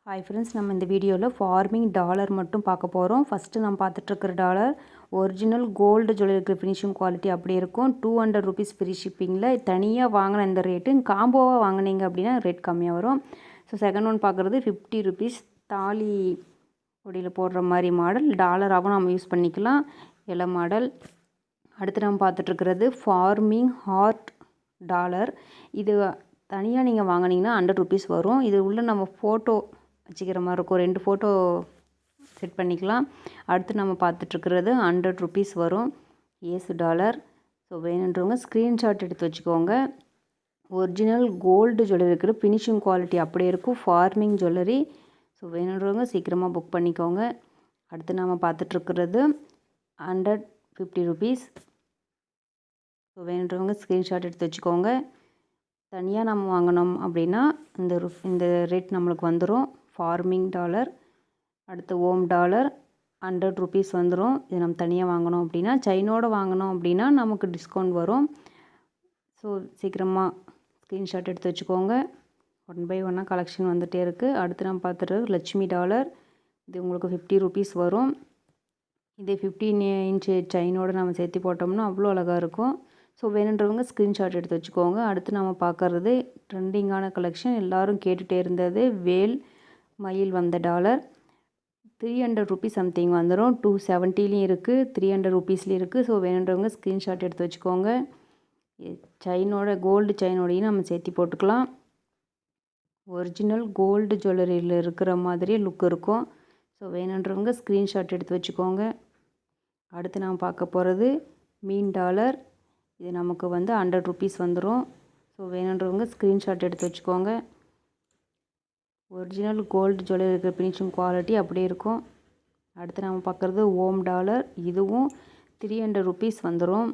Hi friends, நம்ம இந்த வீடியோவில் ஃபார்மிங் டாலர் மட்டும் பார்க்க போகிறோம். ஃபஸ்ட்டு நம்ம பார்த்துட்ருக்கிற டாலர் ஒரிஜினல் கோல்டு ஜுவல்லரிக்கு ஃபினிஷிங் குவாலிட்டி அப்படி இருக்கும். 200 ருபீஸ் ஃப்ரீ ஷிப்பிங்கில். தனியாக வாங்கின இந்த ரேட்டு காம்போவாக வாங்கினீங்க அப்படின்னா ரேட் கம்மியாக வரும். ஸோ செகண்ட் ஒன் பார்க்குறது 50 ருபீஸ் தாலி கொடியில் போடுற மாதிரி மாடல். டாலராகவும் நம்ம யூஸ் பண்ணிக்கலாம், எல்லா மாடல். அடுத்து நம்ம பார்த்துட்ருக்கிறது ஃபார்மிங் ஹார்ட் டாலர். இது தனியாக நீங்கள் வாங்கினீங்கன்னா 100 ருபீஸ் வரும். இது உள்ள நம்ம ஃபோட்டோ வச்சுக்கிற மாதிரி இருக்கும், 2 ஃபோட்டோ செட் பண்ணிக்கலாம். அடுத்து நம்ம பார்த்துட்ருக்கிறது 100 ருபீஸ் வரும், ஏசு டாலர். ஸோ வேணுன்றவங்க ஸ்க்ரீன்ஷாட் எடுத்து வச்சுக்கோங்க. ஒரிஜினல் கோல்டு ஜுவல்லரி இருக்கிற ஃபினிஷிங் குவாலிட்டி அப்படியே இருக்கும், ஃபார்மிங் ஜுவல்லரி. ஸோ வேணுன்றவங்க சீக்கிரமாக புக் பண்ணிக்கோங்க. அடுத்து நம்ம பார்த்துட்ருக்கிறது 150 ருபீஸ். ஸோ வேணுன்றவங்க ஸ்க்ரீன்ஷாட் எடுத்து வச்சுக்கோங்க. தனியாக நம்ம வாங்கினோம் அப்படின்னா இந்த ரேட் நம்மளுக்கு வந்துடும், ஃபார்மிங் டாலர். அடுத்து ஓம் டாலர் 100 ருபீஸ் வந்துடும். இது நம்ம தனியாக வாங்கினோம் அப்படின்னா. செயினோடு வாங்கினோம் அப்படின்னா நமக்கு டிஸ்கவுண்ட் வரும். ஸோ சீக்கிரமாக ஸ்க்ரீன்ஷாட் எடுத்து வச்சுக்கோங்க. 1 பை 1 கலெக்ஷன் வந்துகிட்டே இருக்குது. அடுத்து நம்ம பார்த்துட்டு லட்சுமி டாலர். இது உங்களுக்கு 50 ருபீஸ் வரும். இதே 15 இன்ச்சு செயினோடு நம்ம சேர்த்து போட்டோம்னா அவ்வளோ அழகாக இருக்கும். ஸோ வேணுன்றவங்க ஸ்க்ரீன்ஷாட் எடுத்து வச்சுக்கோங்க. அடுத்து நம்ம பார்க்குறது ட்ரெண்டிங்கான கலெக்ஷன், எல்லோரும் கேட்டுகிட்டே இருந்தது, வேல் மயில் வந்த டாலர். 300 ருபீஸ் சம்திங் வந்துடும். 270லையும் இருக்குது, 300 ருபீஸ்லேயும் இருக்குது. ஸோ வேணுன்றவங்க ஸ்க்ரீன்ஷாட் எடுத்து வச்சுக்கோங்க. செயினோட கோல்டு செயினோடையும் நம்ம சேர்த்து போட்டுக்கலாம். ஒரிஜினல் கோல்டு ஜுவல்லரியில் இருக்கிற மாதிரி லுக் இருக்கும். ஸோ வேணுன்றவங்க ஸ்க்ரீன்ஷாட் எடுத்து வச்சுக்கோங்க. அடுத்து நாம் பார்க்க போகிறது மீன் டாலர். இது நமக்கு 100 ருபீஸ் வந்துடும். ஸோ வேணுன்றவங்க ஸ்க்ரீன்ஷாட் எடுத்து வச்சுக்கோங்க. ஒரிஜினல் கோல்டு ஜுவல்லரி இருக்கிற ஃபினிஷிங் குவாலிட்டி அப்படியே இருக்கும். அடுத்து நம்ம பார்க்குறது ஓம் டாலர். இதுவும் 300 ருபீஸ் வந்துடும்.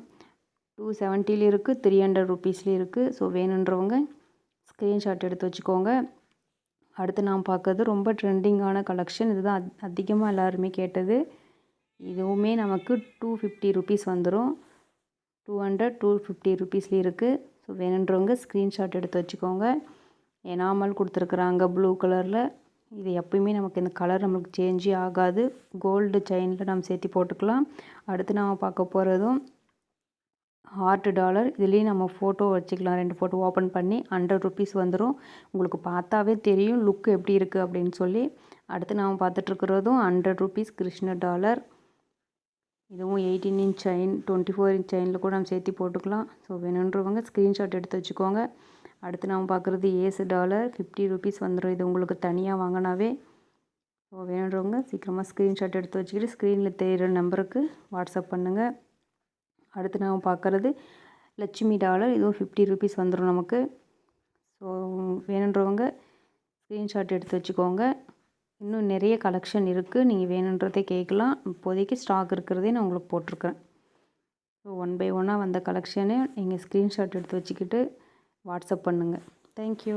270லேயும் இருக்குது, 300 ருபீஸ்லேயும் இருக்குது. ஸோ வேணுன்றவங்க ஸ்க்ரீன்ஷாட் எடுத்து வச்சுக்கோங்க. அடுத்து நாம் பார்க்குறது ரொம்ப ட்ரெண்டிங்கான கலெக்ஷன். இதுதான் அதிகமாக எல்லாருமே கேட்டது. இதுவுமே நமக்கு 250 ருபீஸ் வந்துடும். 200, 250 ருபீஸ்லேயும் இருக்குது. ஸோ வேணுன்றவங்க ஸ்க்ரீன்ஷாட் எடுத்து வச்சுக்கோங்க. எனாமல் கொடுத்துருக்குறாங்க ப்ளூ கலரில். இது எப்பயுமே நமக்கு இந்த கலர் நம்மளுக்கு சேஞ்சே ஆகாது. கோல்டு செயினில் நம்ம சேர்த்து போட்டுக்கலாம். அடுத்து நம்ம பார்க்க போகிறதும் ஹார்ட் டாலர். இதுலேயும் நம்ம ஃபோட்டோ வச்சுக்கலாம், 2 ஃபோட்டோ ஓப்பன் பண்ணி 100 ருபீஸ் வந்துடும். உங்களுக்கு பார்த்தாவே தெரியும் லுக் எப்படி இருக்குது அப்படின்னு சொல்லி. அடுத்து நாம் பார்த்துட்ருக்கிறதும் 100 ருபீஸ் கிருஷ்ண டாலர். இதுவும் 18 இன்ச் செயின், 24 இன்ச் செயினில் கூட நம்ம சேர்த்து போட்டுக்கலாம். ஸோ வேணுன்றவங்க ஸ்க்ரீன்ஷாட் எடுத்து வச்சுக்கோங்க. அடுத்து நாம் பார்க்குறது ஏசு டாலர். 50 ருபீஸ் வந்துடும். இது உங்களுக்கு தனியாக வாங்கினாவே. ஸோ வேணுன்றவங்க சீக்கிரமாக ஸ்க்ரீன்ஷாட் எடுத்து வச்சுக்கிட்டு ஸ்க்ரீனில் தெரிகிற நம்பருக்கு வாட்ஸ்அப் பண்ணுங்கள். அடுத்து நாம் பார்க்குறது லட்சுமி டாலர். இதுவும் 50 ருபீஸ் வந்துடும் நமக்கு. ஸோ வேணுன்றவங்க ஸ்க்ரீன்ஷாட் எடுத்து வச்சுக்கோங்க. இன்னும் நிறைய கலெக்ஷன் இருக்குது, நீங்கள் வேணுன்றதே கேட்கலாம். இப்போதைக்கு ஸ்டாக் இருக்கிறதே நான் உங்களுக்கு போட்டிருக்கேன். ஸோ 1 பை 1 வந்த கலெக்ஷனே நீங்கள் ஸ்க்ரீன்ஷாட் எடுத்து வச்சுக்கிட்டு வாட்ஸ்அப் பண்ணுங்கள். தேங்க்யூ.